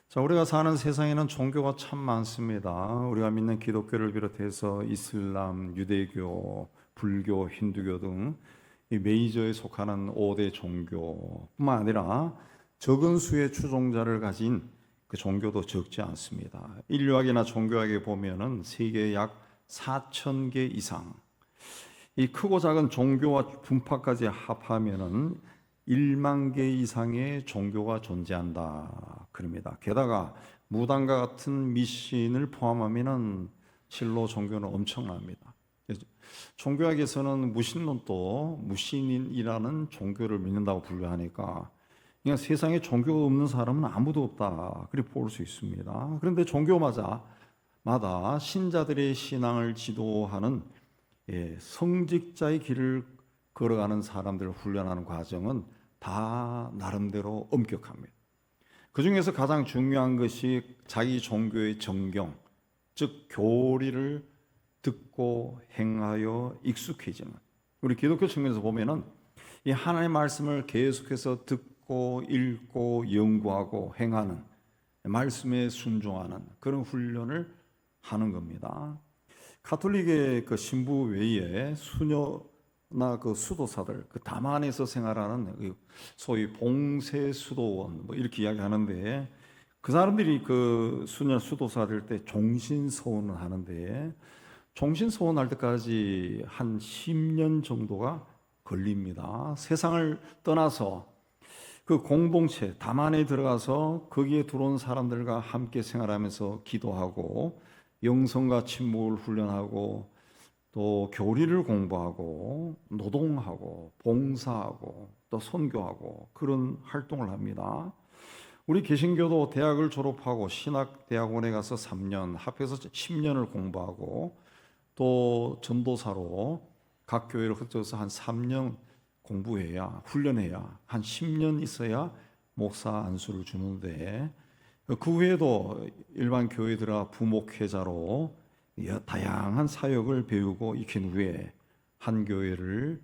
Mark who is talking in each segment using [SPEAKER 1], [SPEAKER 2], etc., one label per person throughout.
[SPEAKER 1] 자, 우리가 사는 세상에는 종교가 참 많습니다. 우리가 믿는 기독교를 비롯해서 이슬람, 유대교, 불교, 힌두교 등 이 메이저에 속하는 5대 종교뿐만 아니라 적은 수의 추종자를 가진 그 종교도 적지 않습니다. 인류학이나 종교학에 보면은 세계에 약 4,000개 이상, 이 크고 작은 종교와 분파까지 합하면은 1만 개 이상의 종교가 존재한다 그럽니다. 게다가 무당과 같은 미신을 포함하면은 실로 종교는 엄청납니다. 종교학에서는 무신론도 무신이라는 종교를 믿는다고 분류하니까 그냥 세상에 종교가 없는 사람은 아무도 없다 그렇게 볼 수 있습니다. 그런데 종교마다 신자들의 신앙을 지도하는 성직자의 길을 걸어가는 사람들을 훈련하는 과정은 다 나름대로 엄격합니다. 그 중에서 가장 중요한 것이 자기 종교의 정경, 즉 교리를 듣고 행하여 익숙해지는. 우리 기독교 측면에서 보면은 이 하나님의 말씀을 계속해서 듣고 읽고 연구하고 행하는, 말씀에 순종하는 그런 훈련을 하는 겁니다. 가톨릭의 그 신부 외에 수녀나 그 수도사들, 그 담안에서 생활하는 소위 봉쇄 수도원 뭐 이렇게 이야기하는데, 그 사람들이 그 수녀 수도사들 때 종신서원을 하는데, 종신서원할 때까지 한 10년 정도가 걸립니다. 세상을 떠나서 그 공동체 담안에 들어가서 거기에 들어온 사람들과 함께 생활하면서 기도하고 영성과 침묵을 훈련하고 또 교리를 공부하고 노동하고 봉사하고 또 선교하고 그런 활동을 합니다. 우리 개신교도 대학을 졸업하고 신학대학원에 가서 3년, 합해서 10년을 공부하고 또 전도사로 각 교회를 흩어져서 한 3년 공부해야, 훈련해야 한 10년 있어야 목사 안수를 주는데, 그 후에도 일반 교회에 들어가 부목회자로 다양한 사역을 배우고 익힌 후에 한 교회를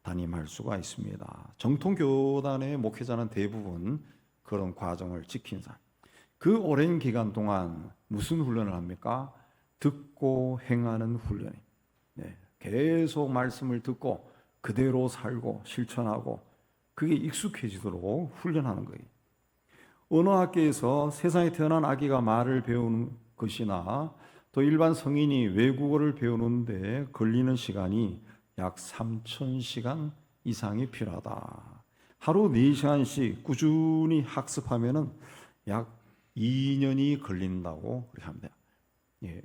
[SPEAKER 1] 담임할 수가 있습니다. 정통 교단의 목회자는 대부분 그런 과정을 지킨 사람. 그 오랜 기간 동안 무슨 훈련을 합니까? 듣고 행하는 훈련이. 계속 말씀을 듣고 그대로 살고 실천하고 그게 익숙해지도록 훈련하는 거예요. 언어학계에서 세상에 태어난 아기가 말을 배우는 것이나 또 일반 성인이 외국어를 배우는데 걸리는 시간이 약 3,000시간 이상이 필요하다. 하루 4시간씩 꾸준히 학습하면은 약 2년이 걸린다고 그렇게 합니다.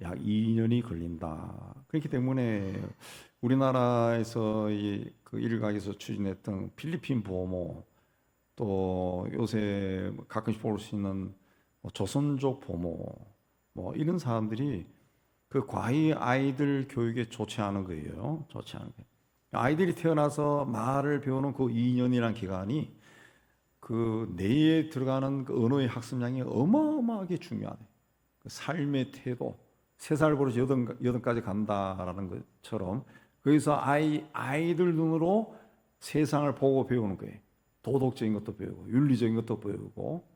[SPEAKER 1] 약 2년이 걸린다. 그렇기 때문에 우리나라에서 그 일각에서 추진했던 필리핀 보모, 또 요새 가끔씩 볼 수 있는 조선족 보모, 뭐 이런 사람들이 그 과히 아이들 교육에 좋지 않은 거예요. 좋지 않은 거예요. 아이들이 태어나서 말을 배우는 그 2년이라는 기간이 그 뇌에 들어가는 그 언어의 학습량이 어마어마하게 중요하대. 그 삶의 태도, 3살 버릇 8까지 간다라는 것처럼 거기서 아이들 눈으로 세상을 보고 배우는 거예요. 도덕적인 것도 배우고 윤리적인 것도 배우고,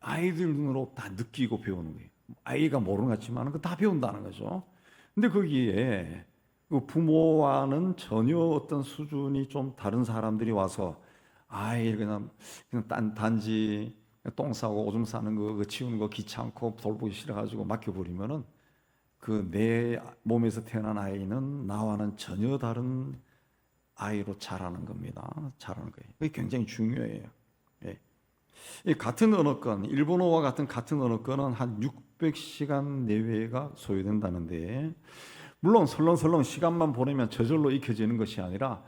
[SPEAKER 1] 아이들 눈으로 다 느끼고 배우는 거예요. 아이가 모르는 것 같지만 그거 다 배운다는 거죠. 근데 거기에 그 부모와는 전혀 어떤 수준이 좀 다른 사람들이 와서 아이 그냥 단지 똥 싸고 오줌 싸는 거 치우는 거 귀찮고 돌보기 싫어가지고 맡겨버리면은 그 내 몸에서 태어난 아이는 나와는 전혀 다른 아이로 자라는 겁니다. 자라는 거예요. 그게 굉장히 중요해요. 이 같은 언어권, 일본어와 같은 언어권은 한 600시간 내외가 소요된다는데, 물론 설렁설렁 시간만 보내면 저절로 익혀지는 것이 아니라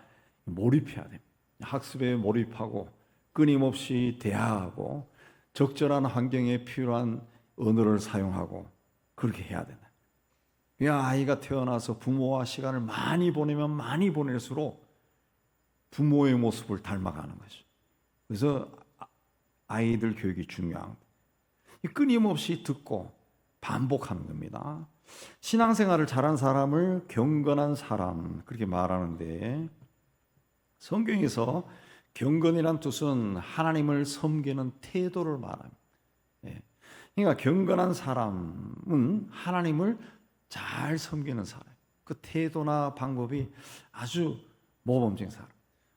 [SPEAKER 1] 몰입해야 됩니다. 학습에 몰입하고 끊임없이 대화하고 적절한 환경에 필요한 언어를 사용하고 그렇게 해야 된다. 아이가 태어나서 부모와 시간을 많이 보내면 많이 보낼수록 부모의 모습을 닮아가는 거죠. 그래서 아이들 교육이 중요합니다. 끊임없이 듣고 반복하는 겁니다. 신앙생활을 잘한 사람을 경건한 사람 그렇게 말하는데, 성경에서 경건이란 뜻은 하나님을 섬기는 태도를 말합니다. 그러니까 경건한 사람은 하나님을 잘 섬기는 사람. 그 태도나 방법이 아주 모범적인 사람.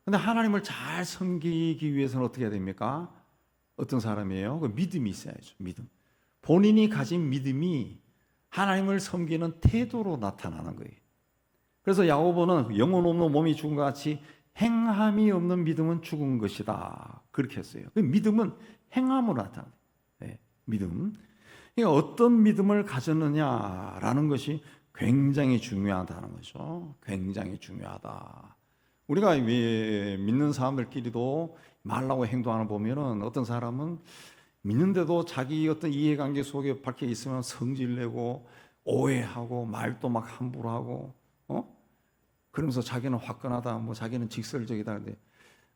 [SPEAKER 1] 근데 하나님을 잘 섬기기 위해서는 어떻게 해야 됩니까? 어떤 사람이에요? 그 믿음이 있어야죠. 믿음. 본인이 가진 믿음이 하나님을 섬기는 태도로 나타나는 거예요. 그래서 야고보는 영혼 없는 몸이 죽은 것 같이 행함이 없는 믿음은 죽은 것이다. 그렇게 했어요. 그 믿음은 행함으로 나타나요. 네, 믿음. 그러니까 어떤 믿음을 가졌느냐라는 것이 굉장히 중요하다는 거죠. 굉장히 중요하다. 우리가 믿는 사람들끼리도 말하고 행동하는 보면은 어떤 사람은 믿는데도 자기 어떤 이해관계 속에 박혀 있으면 성질내고 오해하고 말도 막 함부로 하고, 그러면서 자기는 화끈하다, 뭐 자기는 직설적이다. 근데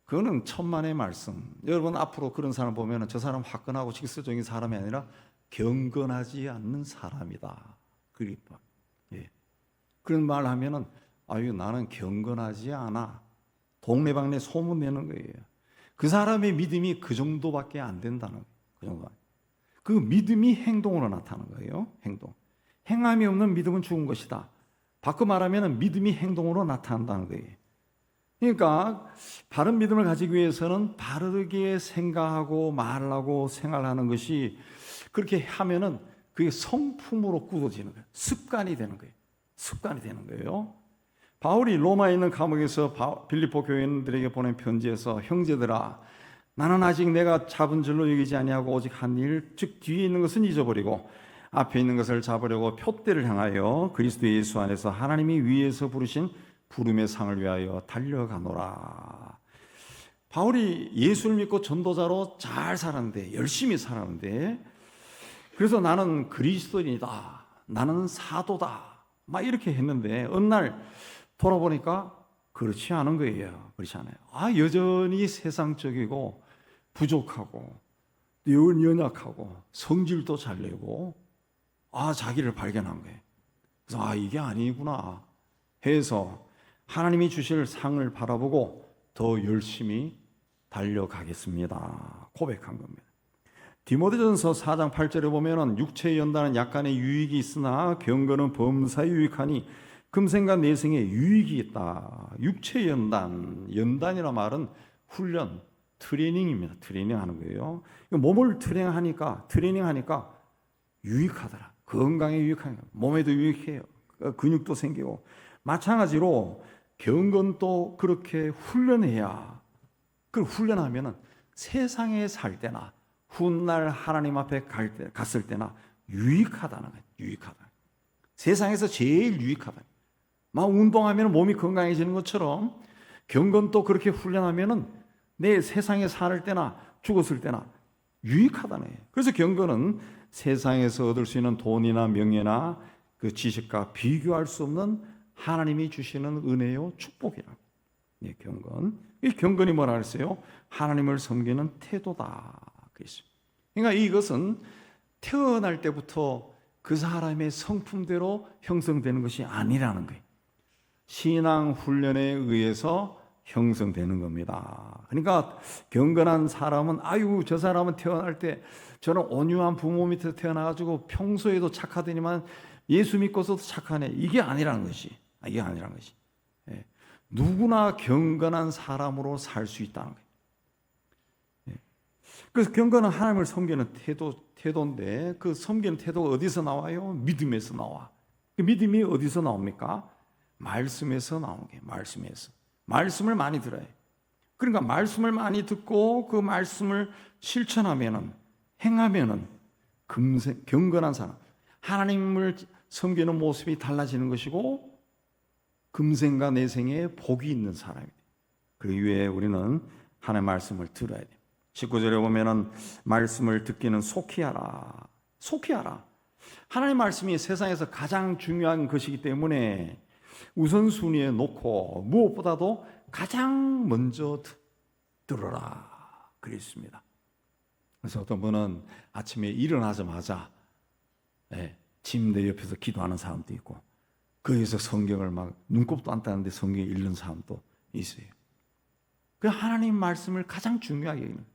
[SPEAKER 1] 그거는 천만의 말씀. 여러분 앞으로 그런 사람 보면은 저 사람 화끈하고 직설적인 사람이 아니라 경건하지 않는 사람이다. 그리고 예. 그런 말 하면은 아유 나는 경건하지 않아. 동네방네 소문 내는 거예요. 그 사람의 믿음이 그 정도밖에 안 된다는 거예요. 그 정도. 그 믿음이 행동으로 나타나는 거예요. 행동. 행함이 없는 믿음은 죽은 것이다. 바꿔 말하면 믿음이 행동으로 나타난다는 거예요. 그러니까 바른 믿음을 가지기 위해서는 바르게 생각하고 말하고 생활하는 것이 그렇게 하면은 그게 성품으로 굳어지는 거예요. 습관이 되는 거예요. 습관이 되는 거예요. 바울이 로마에 있는 감옥에서 빌립보 교인들에게 보낸 편지에서 형제들아 나는 아직 내가 잡은 줄로 여기지 아니하고 오직 한 일 즉 뒤에 있는 것은 잊어버리고 앞에 있는 것을 잡으려고 표대를 향하여 그리스도 예수 안에서 하나님이 위에서 부르신 부름의 상을 위하여 달려가노라. 바울이 예수를 믿고 전도자로 잘 살았는데 열심히 살았는데 그래서 나는 그리스도인이다. 나는 사도다. 막 이렇게 했는데 어느 날 돌아보니까 그렇지 않은 거예요. 그렇지 않아요. 여전히 세상적이고 부족하고 연약하고 성질도 잘 내고 자기를 발견한 거예요. 그래서 이게 아니구나 해서 하나님이 주실 상을 바라보고 더 열심히 달려가겠습니다. 고백한 겁니다. 디모데전서 4장 8절에 보면은 육체의 연단은 약간의 유익이 있으나 경건은 범사에 유익하니 금생과 내생에 유익이 있다. 육체의 연단이란 말은 훈련, 트레이닝입니다. 트레이닝하는 거예요. 몸을 트레이닝하니까 유익하더라. 건강에 유익하니까 몸에도 유익해요. 근육도 생기고 마찬가지로 경건도 그렇게 훈련해야 그 훈련하면은 세상에 살 때나 훗날 하나님 앞에 갔을 때나 유익하다는 거예요. 유익하다. 세상에서 제일 유익하다. 막 운동하면 몸이 건강해지는 것처럼 경건도 그렇게 훈련하면은 내 세상에 살 때나 죽었을 때나 유익하다는 거예요. 그래서 경건은 세상에서 얻을 수 있는 돈이나 명예나 그 지식과 비교할 수 없는 하나님이 주시는 은혜요 축복이라고. 예, 경건. 이 경건이 뭐라 그랬어요? 하나님을 섬기는 태도다. 그러니까 이것은 태어날 때부터 그 사람의 성품대로 형성되는 것이 아니라는 거예요. 신앙 훈련에 의해서 형성되는 겁니다. 그러니까 경건한 사람은 저 사람은 태어날 때 저는 온유한 부모 밑에서 태어나가지고 평소에도 착하더니만 예수 믿고서도 착하네. 이게 아니라는 것이. 이게 아니라는 것이. 예. 누구나 경건한 사람으로 살 수 있다는 거예요. 예. 그래서 경건은 하나님을 섬기는 태도인데 그 섬기는 태도가 어디서 나와요? 믿음에서 나와. 그 믿음이 어디서 나옵니까? 말씀에서 나오는 게 말씀에서. 말씀을 많이 들어요. 그러니까 말씀을 많이 듣고 그 말씀을 실천하면은 행하면은 경건한 사람, 하나님을 섬기는 모습이 달라지는 것이고 금생과 내생에 복이 있는 사람입니다. 그 위에 우리는 하나님의 말씀을 들어야 돼요. 19절에 보면은 말씀을 듣기는 속히 하라. 속히 하라. 하나님의 말씀이 세상에서 가장 중요한 것이기 때문에 우선순위에 놓고 무엇보다도 가장 먼저 들어라 그랬습니다. 그래서 어떤 분은 아침에 일어나자마자 침대 옆에서 기도하는 사람도 있고 거기서 성경을 막 눈곱도 안 따는데 성경 읽는 사람도 있어요. 그 하나님 말씀을 가장 중요하게 여기는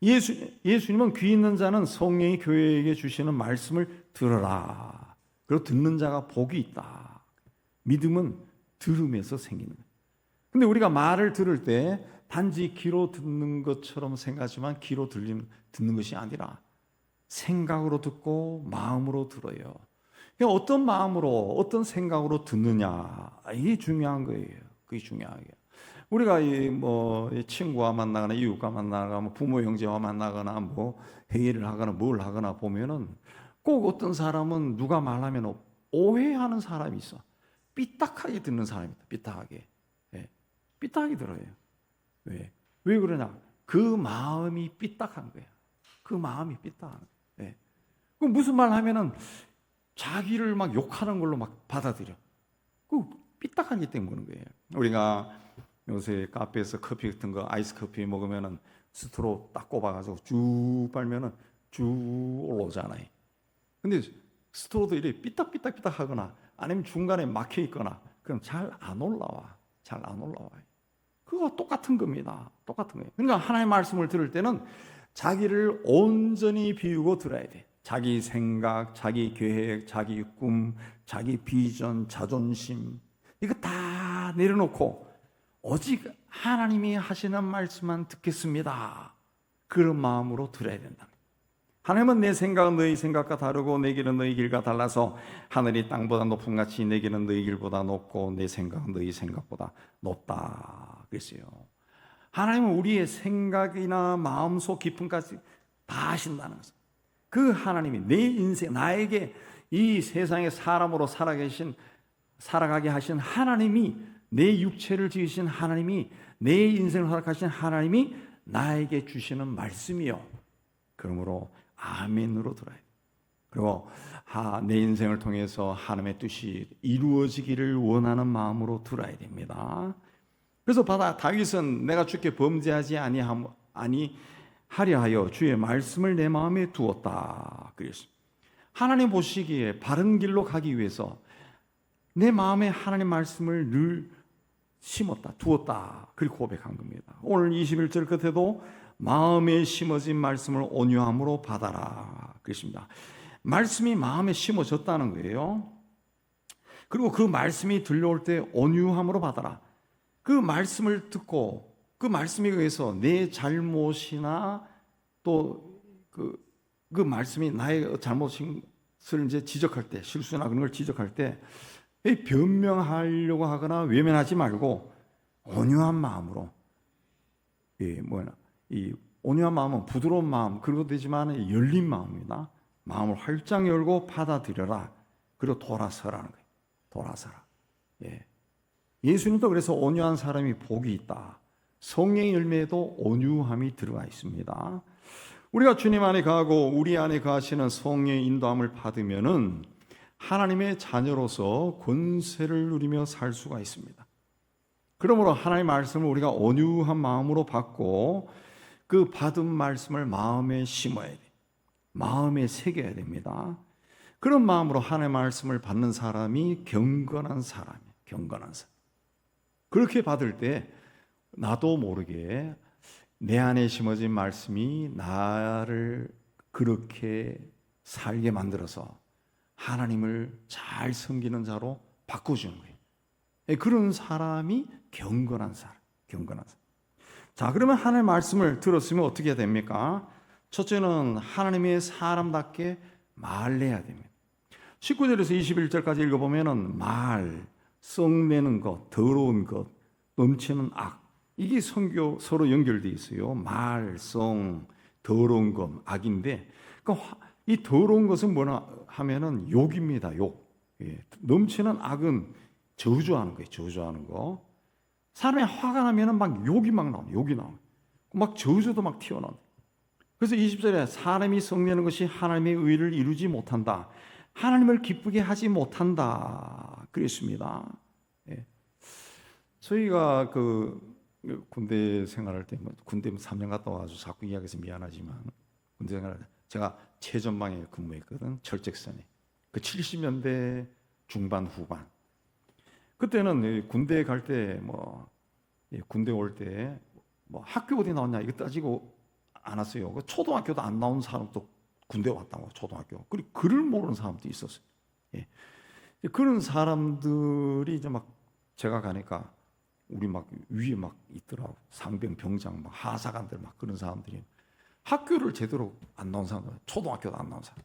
[SPEAKER 1] 예수님은 귀 있는 자는 성령이 교회에게 주시는 말씀을 들어라. 그리고 듣는 자가 복이 있다. 믿음은 들음에서 생기는 거예요. 근데 우리가 말을 들을 때 단지 귀로 듣는 것처럼 생각하지만 귀로 듣는 것이 아니라 생각으로 듣고 마음으로 들어요. 그러니까 어떤 마음으로 어떤 생각으로 듣느냐, 이게 중요한 거예요. 그게 중요하게. 우리가 친구와 만나거나 이웃과 만나거나 뭐 부모 형제와 만나거나 뭐 회의를 하거나 뭘 하거나 보면은 꼭 어떤 사람은 누가 말하면 오해하는 사람이 있어. 삐딱하게 듣는 사람이다. 삐딱하게. 예. 삐딱하게 들어요. 왜 그러냐? 그 마음이 삐딱한 거야. 그 마음이 삐딱한 거야. 예. 그 무슨 말 하면은 자기를 막 욕하는 걸로 막 받아들여. 그 삐딱하기 때문에 그런 거예요. 우리가 요새 카페에서 커피 같은 거 아이스 커피 먹으면은 스트로 딱 꼽아가지고 쭉 빨면은 쭉 올라오잖아요. 근데 스트로도 이렇게 삐딱삐딱삐딱 하거나 아니면 중간에 막혀 있거나 그럼 잘 안 올라와. 잘 안 올라와요. 그거 똑같은 겁니다. 똑같은 거예요. 그러니까 하나님의 말씀을 들을 때는 자기를 온전히 비우고 들어야 돼. 자기 생각, 자기 계획, 자기 꿈, 자기 비전, 자존심 이거 다 내려놓고 오직 하나님이 하시는 말씀만 듣겠습니다. 그런 마음으로 들어야 된다. 하나님은 내 생각은 너희 생각과 다르고 내 길은 너희 길과 달라서 하늘이 땅보다 높음 같이 내 길은 너희 길보다 높고 내 생각은 너희 생각보다 높다 그랬어요. 하나님은 우리의 생각이나 마음속 깊음까지 다 아신다는 것을. 그 하나님이 내 인생 나에게 이 세상에 사람으로 살아가게 하신 하나님이 내 육체를 지으신 하나님이 내 인생을 허락하신 하나님이 나에게 주시는 말씀이요. 그러므로 아멘으로 들어야 돼. 그리고 내 인생을 통해서 하나님의 뜻이 이루어지기를 원하는 마음으로 들어야 됩니다. 그래서 다윗은 내가 주께 범죄하지 아니하려 하여 주의 말씀을 내 마음에 두었다 그랬습니다. 하나님 보시기에 바른 길로 가기 위해서 내 마음에 하나님 말씀을 늘 심었다, 두었다 그렇게 고백한 겁니다. 오늘 21절 끝에도 마음에 심어진 말씀을 온유함으로 받아라 그랬습니다. 말씀이 마음에 심어졌다는 거예요. 그리고 그 말씀이 들려올 때 온유함으로 받아라. 그 말씀을 듣고 그 말씀에 의해서 내 잘못이나 또 그 말씀이 나의 잘못을 이제 지적할 때, 실수나 그런 걸 지적할 때 변명하려고 하거나 외면하지 말고 온유한 마음으로, 이 온유한 마음은 부드러운 마음, 그리고 되지만 열린 마음입니다. 마음을 활짝 열고 받아들여라. 그리고 돌아서라는 거예요. 돌아서라. 예수님도 그래서 온유한 사람이 복이 있다. 성령의 열매에도 온유함이 들어가 있습니다. 우리가 주님 안에 거하고 우리 안에 거하시는 성령의 인도함을 받으면은 하나님의 자녀로서 권세를 누리며 살 수가 있습니다. 그러므로 하나님의 말씀을 우리가 온유한 마음으로 받고 그 받은 말씀을 마음에 심어야 돼. 마음에 새겨야 됩니다. 그런 마음으로 하나님의 말씀을 받는 사람이 경건한 사람이에요. 경건한 사람. 그렇게 받을 때 나도 모르게 내 안에 심어진 말씀이 나를 그렇게 살게 만들어서 하나님을 잘 섬기는 자로 바꿔주는 거예요. 그런 사람이 경건한 사람. 경건한 사람. 자, 그러면 하나님의 말씀을 들었으면 어떻게 해야 됩니까? 첫째는 하나님의 사람답게 말해야 됩니다. 19절에서 21절까지 읽어보면 말, 썩내는 것, 더러운 것, 넘치는 악, 이게 서로 연결되어 있어요. 말, 성, 더러운 것, 악인데 이 더러운 것은 뭐냐 하면은 욕입니다. 욕. 넘치는 악은 저주하는 거예요. 저주하는 거. 사람이 화가 나면은 막 욕이 막 나와요. 욕이 나와요. 막 저주도 막 튀어나와요. 그래서 20절에 사람이 썩내는 것이 하나님의 의를 이루지 못한다. 하나님을 기쁘게 하지 못한다. 그랬습니다. 저희가 군대 생활할 때, 군대 3년 갔다 와가지고 자꾸 이야기해서 미안하지만, 군대 생활할 때 제가 최전방에 근무했거든, 철책선에. 그 70년대 중반, 후반. 그때는 군대 갈 때, 군대 올 때, 학교 어디 나왔냐, 이거 따지고 않았어요. 그 초등학교도 안 나온 사람도 군대 왔다고, 초등학교. 그리고 글을 모르는 사람도 있었어요. 예. 그런 사람들이 이제 막 제가 가니까 우리 막 위에 막 있더라고. 상병, 병장, 막 하사관들 막 그런 사람들이 학교를 제대로 안 나온 사람들, 초등학교도 안 나온 사람.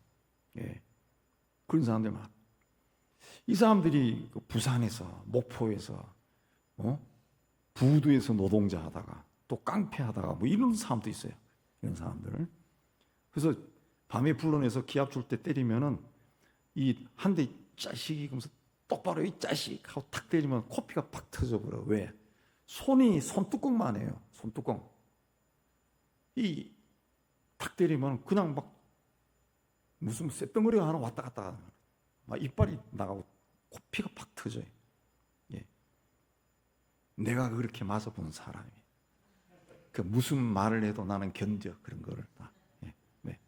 [SPEAKER 1] 예. 그런 사람들 막. 이 사람들이 그 부산에서, 목포에서, 부두에서 노동자 하다가 또 깡패 하다가 뭐 이런 사람도 있어요. 이런 사람들. 그래서 밤에 불러내서 기합 줄 때 때리면은 이 한 대 짜식이 그러면서 똑바로 이 짜식 하고 탁 때리면 코피가 팍 터져버려. 왜? 손뚜껑만 해요. 손뚜껑. 이 탁 때리면 그냥 막 무슨 쇳덩어리가 하나 왔다 갔다 하는, 막 이빨이 나가고 코피가 팍 터져요. 예. 내가 그렇게 맞아본 사람이. 그 무슨 말을 해도 나는 견뎌, 그런 거를 다. 예. 네.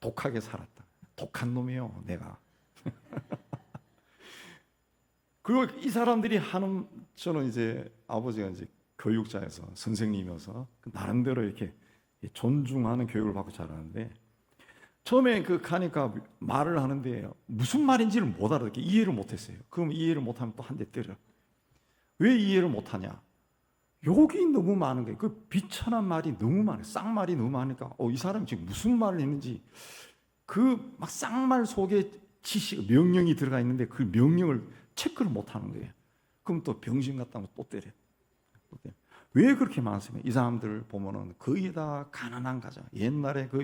[SPEAKER 1] 독하게 살았다. 독한 놈이요, 내가. 그리고 이 사람들이 하는, 저는 이제 아버지가 이제 교육자여서 선생님이어서 나름대로 이렇게 존중하는 교육을 받고 자라는데, 처음에 그 가니까 말을 하는데 무슨 말인지를 못 알아듣게 이해를 못했어요. 그럼 이해를 못하면 또 한 대 때려. 왜 이해를 못하냐? 욕이 너무 많은 거예요. 그 비천한 말이 너무 많아요. 쌍말이 너무 많으니까 이 사람이 지금 무슨 말을 했는지, 그 막 쌍말 속에 지식, 명령이 들어가 있는데 그 명령을 체크를 못하는 거예요. 그럼 또 병신 같다고 또 때려. 왜 그렇게 많습니까? 이 사람들 보면은 거의 다 가난한 가정. 옛날에 그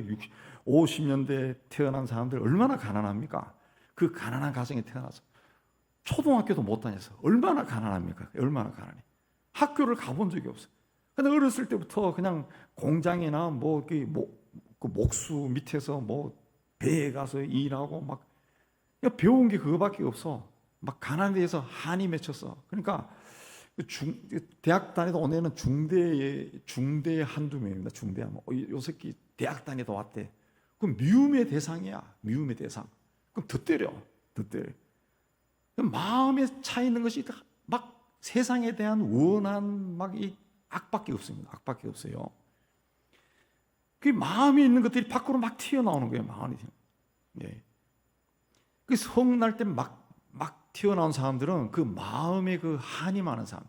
[SPEAKER 1] 50년대 태어난 사람들 얼마나 가난합니까? 그 가난한 가정에 태어나서 초등학교도 못 다녀서 얼마나 가난합니까? 얼마나 가난해. 학교를 가본 적이 없어요. 근데 어렸을 때부터 그냥 공장이나 그 목수 밑에서 배에 가서 일하고 막 배운 게 그거밖에 없어. 막 가난에 대해서 한이 맺혔어. 그러니까 대학 다니다 온 애는 중대에 한두 명입니다. 중대야. 요 새끼 대학 다니다 왔대. 그럼 미움의 대상이야. 미움의 대상. 그럼 더 때려. 마음에 차 있는 것이 막 세상에 대한 원한 막 이 악밖에 없습니다. 악밖에 없어요. 그 마음에 있는 것들이 밖으로 막 튀어나오는 거예요. 마음이. 예. 그 성날 때 막 튀어나온 사람들은 그 마음에 그 한이 많은 사람.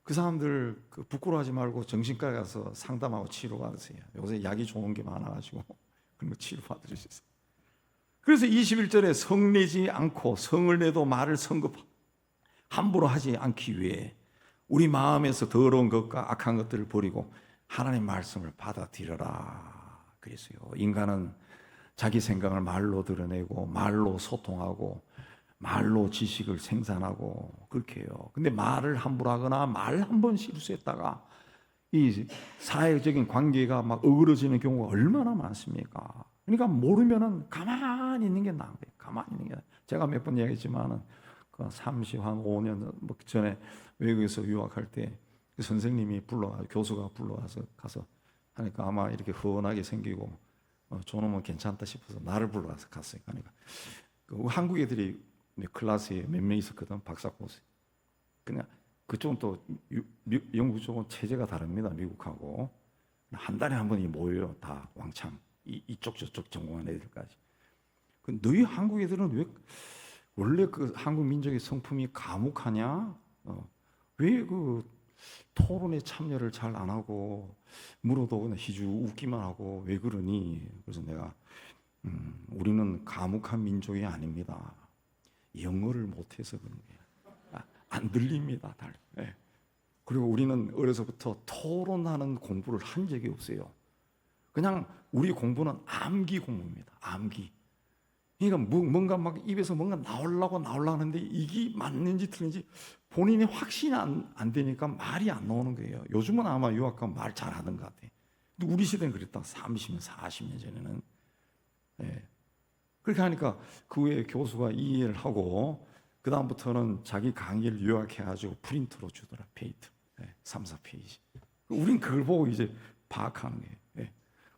[SPEAKER 1] 그 사람들 그 부끄러워하지 말고 정신과 가서 상담하고 치료받으세요. 요새 약이 좋은 게 많아가지고 그런 거 치료받을 수 있어요. 그래서 21절에 성내지 않고 성을 내도 말을 성급 함부로 하지 않기 위해 우리 마음에서 더러운 것과 악한 것들을 버리고 하나님의 말씀을 받아들여라 그랬어요. 인간은 자기 생각을 말로 드러내고 말로 소통하고 말로 지식을 생산하고 그렇게 해요. 근데 말을 함부로 하거나 말 한 번 실수했다가 이 사회적인 관계가 막 어그러지는 경우가 얼마나 많습니까? 그러니까 모르면은 가만히 있는 게 나은 거예요. 가만히 있는 게. 제가 몇 번 얘기했지만은 그 5년 전에 외국에서 유학할 때 그 선생님이 교수가 불러와서 가서 하니까 아마 이렇게 훤하게 생기고 저놈은 괜찮다 싶어서 나를 불러와서 갔어요. 그러니까 그 한국 애들이 클래스에 몇 명 있었거든. 박사 코스. 그냥 그쪽은 또 영국 쪽은 체제가 다릅니다. 미국하고 한 달에 한 번이 모여요. 다 왕창 이쪽 저쪽 전공한 애들까지. 그 너희 한국 애들은 왜 원래 그 한국 민족의 성품이 과묵하냐? 왜 그 토론에 참여를 잘 안 하고 물어도 그냥 희주 웃기만 하고 왜 그러니? 그래서 내가 우리는 과묵한 민족이 아닙니다. 영어를 못해서 그런 거예요. 안 들립니다. 네. 그리고 우리는 어려서부터 토론하는 공부를 한 적이 없어요. 그냥 우리 공부는 암기 공부입니다. 암기. 그러니까 뭔가 막 입에서 뭔가 나오려고 하는데 이게 맞는지 틀린지 본인이 확신이 안 되니까 말이 안 나오는 거예요. 요즘은 아마 유학 가면 말 잘하는 것 같아요. 근데 우리 시대는 그랬다. 30년, 40년 전에는. 네. 그렇게 하니까 그 후에 교수가 이해를 하고 그 다음부터는 자기 강의를 요약해가지고 프린트로 주더라. 페이트. 3, 4페이지. 우린 그걸 보고 이제 파악하는 거예요. 네.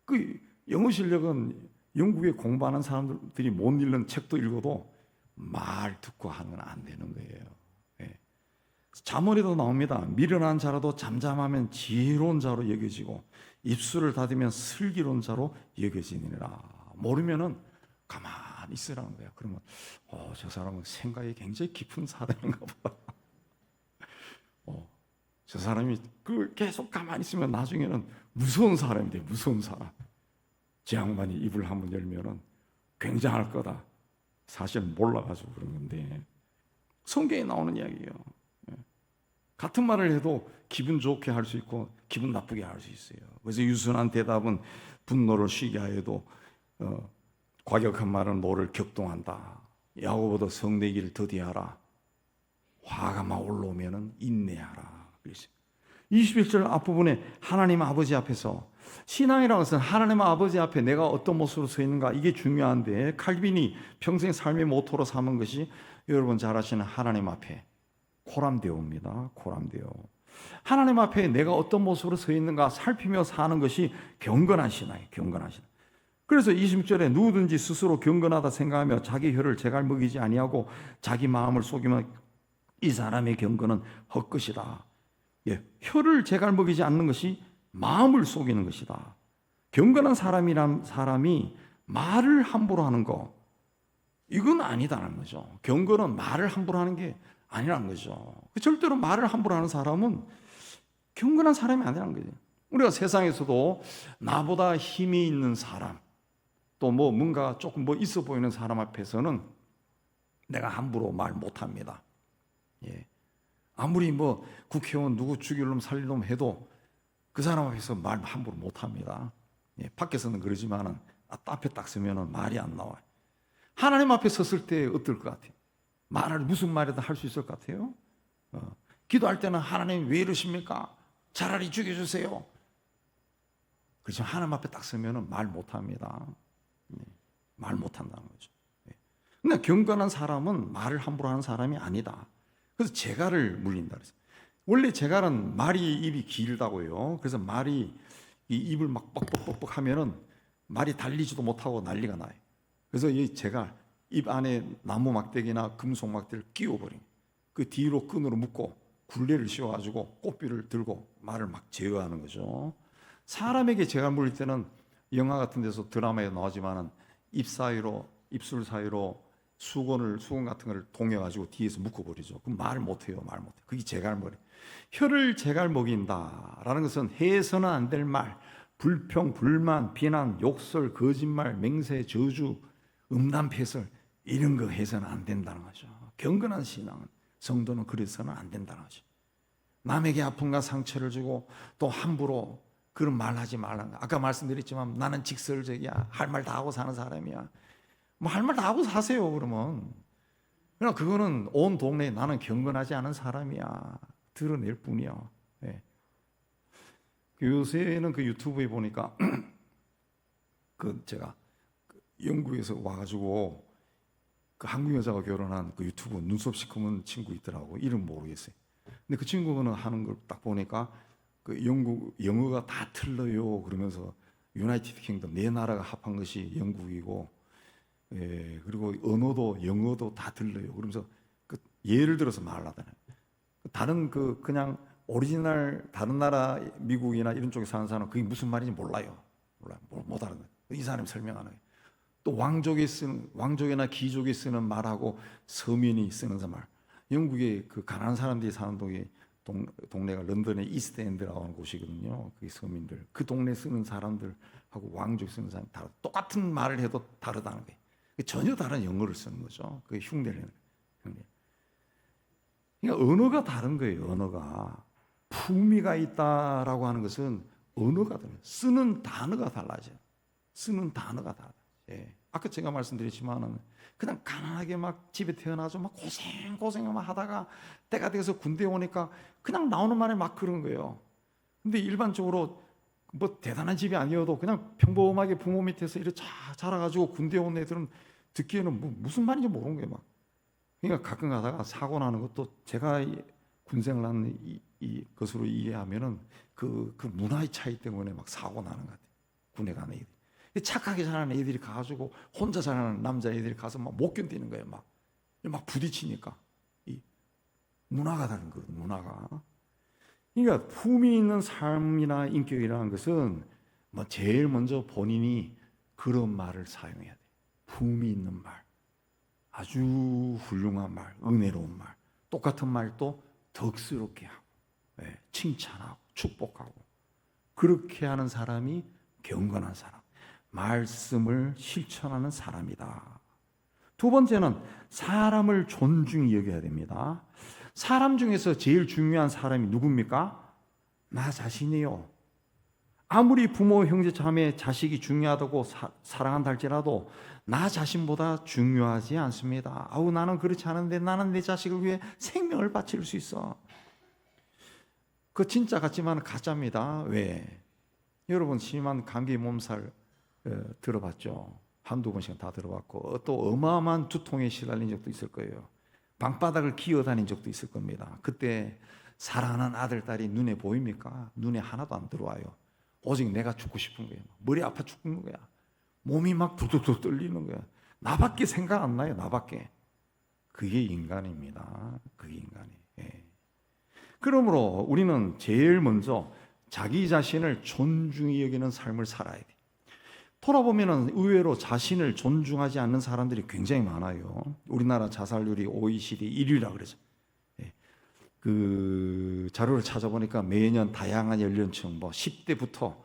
[SPEAKER 1] 그 영어 실력은 영국에 공부하는 사람들이 못 읽는 책도 읽어도 말 듣고 하는 건 안 되는 거예요. 네. 잠언에도 나옵니다. 미련한 자라도 잠잠하면 지혜로운 자로 여겨지고 입술을 닫으면 슬기로운 자로 여겨지니라. 모르면은 가만히 있으라는 거야. 그러면 저 사람은 생각이 굉장히 깊은 사람인가 보다. 저 사람이 그 계속 가만히 있으면 나중에는 무서운 사람이 돼. 무서운 사람. 제 양반이 입을 한번 열면은 굉장할 거다. 사실 몰라가지고 그런 건데 성경에 나오는 이야기예요. 같은 말을 해도 기분 좋게 할 수 있고 기분 나쁘게 할 수 있어요. 그래서 유순한 대답은 분노를 쉬게 하여도 과격한 말은 노를 격동한다. 야고보도 성내기를 더디하라. 화가 막 올라오면은 인내하라. 21절 앞부분에 하나님 아버지 앞에서, 신앙이라는 것은 하나님 아버지 앞에 내가 어떤 모습으로 서 있는가, 이게 중요한데 칼빈이 평생 삶의 모토로 삼은 것이 여러분 잘 아시는 하나님 앞에 코람데오입니다. 코람데오. 하나님 앞에 내가 어떤 모습으로 서 있는가 살피며 사는 것이 경건한 신앙이에요. 경건한 신앙. 그래서 26절에 누구든지 스스로 경건하다 생각하며 자기 혀를 제갈 먹이지 아니하고 자기 마음을 속이면 이 사람의 경건은 헛것이다. 혀를 제갈 먹이지 않는 것이 마음을 속이는 것이다. 경건한 사람이란 사람이 말을 함부로 하는 거, 이건 아니다는 거죠. 경건은 말을 함부로 하는 게 아니라는 거죠. 절대로 말을 함부로 하는 사람은 경건한 사람이 아니라는 거죠. 우리가 세상에서도 나보다 힘이 있는 사람, 또 뭔가 조금 있어 보이는 사람 앞에서는 내가 함부로 말 못합니다. 아무리 국회의원 누구 죽일 놈 살릴 놈 해도 그 사람 앞에서 말 함부로 못합니다. 밖에서는 그러지만은 앞에 딱 서면은 말이 안 나와요. 하나님 앞에 섰을 때 어떨 것 같아요? 말을 무슨 말이든 할 수 있을 것 같아요? 기도할 때는 하나님 왜 이러십니까? 차라리 죽여주세요. 그렇지만 하나님 앞에 딱 서면은 말 못합니다. 말 못한다는 거죠. 그러니까 경건한 사람은 말을 함부로 하는 사람이 아니다. 그래서 재갈을 물린다 그랬어요. 원래 재갈은 말이 입이 길다고요. 그래서 말이 이 입을 막 뻑뻑뻑뻑 하면은 말이 달리지도 못하고 난리가 나요. 그래서 이 재갈, 입 안에 나무 막대기나 금속 막대를 끼워버린, 그 뒤로 끈으로 묶고 굴레를 씌워가지고 꽃비를 들고 말을 막 제어하는 거죠. 사람에게 재갈 물릴 때는 영화 같은 데서 드라마에 나오지만은 입 사이로, 입술 사이로 수건 같은 걸 동여가지고 뒤에서 묶어버리죠. 그럼 말을 못해요. 말 못해. 그게 재갈머리. 혀를 재갈먹인다라는 것은 해서는 안 될 말, 불평, 불만, 비난, 욕설, 거짓말, 맹세, 저주, 음란패설, 이런 거 해서는 안 된다는 거죠. 경건한 신앙은, 성도는 그래서는 안 된다는 거죠. 남에게 아픔과 상처를 주고 또 함부로 그런 말 하지 말라는 거. 아까 말씀드렸지만 나는 직설적이야. 할 말 다 하고 사는 사람이야. 할 말 다 하고 사세요. 그러면 그거는 온 동네에 나는 경건하지 않은 사람이야 드러낼 뿐이야. 요새는 그 유튜브에 보니까 제가 영국에서 와가지고 그 한국 여자가 결혼한 그 유튜브 눈썹 시커먼 친구 있더라고. 이름 모르겠어요. 근데 그 친구는 하는 걸 딱 보니까 그 영국 영어가 다 틀려요. 그러면서 유나이티드 킹덤 네 나라가 합한 것이 영국이고, 그리고 언어도 영어도 다 들려요. 그러면서 예를 들어서 말하잖아요. 다른 그냥 오리지널 다른 나라 미국이나 이런 쪽에 사는 사람은 그게 무슨 말인지 몰라요. 못 알아요. 이 사람이 설명하는 거예요. 또 왕족이나 귀족이 쓰는 말하고 서민이 쓰는 말. 영국의 그 가난한 사람들이 사는 동네가 런던의 이스트엔드라고 하는 곳이거든요. 그게 서민들. 그 동네 쓰는 사람들하고 왕족 쓰는 사람 다 똑같은 말을 해도 다르다는 거예요. 전혀 다른 영어를 쓰는 거죠. 그게 흉내를. 그러니까 언어가 다른 거예요. 언어가 품위가 있다라고 하는 것은 언어가 달라요. 쓰는 단어가 달라져요. 쓰는 단어가 달라요. 아까 제가 말씀드렸지만은 그냥 가난하게 막 집에 태어나서 막 고생만 하다가 때가 돼서 군대 오니까 그냥 나오는 말에 막 그런 거예요. 근데 일반적으로 대단한 집이 아니어도 그냥 평범하게 부모 밑에서 이렇게 자라가지고 군대 온 애들은 듣기에는 무슨 말인지 모르는 거예요. 막. 그러니까 가끔 가다가 사고 나는 것도 제가 군생을 한 이 것으로 이해하면은 그 문화의 차이 때문에 막 사고 나는 것 같아요. 군에 가는 애들. 착하게 자라는 애들이 가가지고 혼자 자라는 남자애들이 가서 막 못 견디는 거예요. 막 부딪히니까 이 문화가 다른 거예요. 문화가. 그러니까 품이 있는 삶이나 인격이라는 것은 뭐 제일 먼저 본인이 그런 말을 사용해야 돼. 품이 있는 말, 아주 훌륭한 말, 은혜로운 말, 똑같은 말도 덕스럽게 하고, 칭찬하고 축복하고, 그렇게 하는 사람이 경건한 사람, 말씀을 실천하는 사람이다. 두 번째는 사람을 존중히 여겨야 됩니다. 사람 중에서 제일 중요한 사람이 누굽니까? 나 자신이요. 아무리 부모, 형제, 자매, 자식이 중요하다고 사랑한다 할지라도 나 자신보다 중요하지 않습니다. 아우, 나는 그렇지 않은데 나는 내 자식을 위해 생명을 바칠 수 있어. 그 진짜 같지만 가짜입니다. 왜? 여러분 심한 감기 몸살 들어봤죠? 한두 번씩은 다 들어봤고, 또 어마어마한 두통에 시달린 적도 있을 거예요. 방바닥을 기어다닌 적도 있을 겁니다. 그때 사랑하는 아들, 딸이 눈에 보입니까? 눈에 하나도 안 들어와요. 오직 내가 죽고 싶은 거예요. 머리 아파 죽는 거야. 몸이 막 두두두 떨리는 거야. 나밖에 생각 안 나요. 나밖에. 그게 인간입니다. 그게 인간이. 예. 그러므로 우리는 제일 먼저 자기 자신을 존중히 여기는 삶을 살아야 돼. 돌아보면 의외로 자신을 존중하지 않는 사람들이 굉장히 많아요. 우리나라 자살률이 OECD 1위라 그러죠. 그 자료를 찾아보니까 매년 다양한 연령층, 뭐 10대부터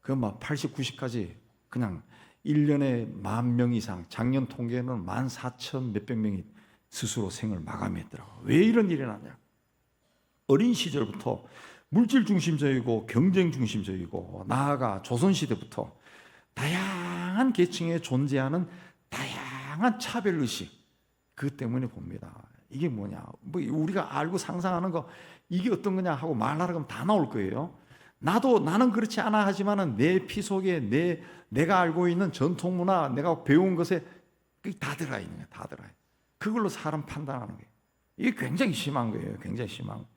[SPEAKER 1] 그 막 80, 90까지 그냥 1년에 10,000명 이상, 작년 통계는 14,000 몇백 명이 스스로 생을 마감했더라고요. 왜 이런 일이 나냐? 어린 시절부터 물질 중심적이고 경쟁 중심적이고, 나아가 조선시대부터 다양한 계층에 존재하는 다양한 차별의식, 그 때문에 봅니다. 이게 뭐냐, 뭐 우리가 알고 상상하는 거 이게 어떤 거냐 하고 말하라 그러면 다 나올 거예요. 나는 그렇지 않아 하지만은 내 피 속에 내가 알고 있는 전통 문화, 내가 배운 것에 그게 다 들어가 있는 거예요. 다 들어가. 그걸로 사람 판단하는 거예요. 이게 굉장히 심한 거예요. 굉장히 심한 거예요.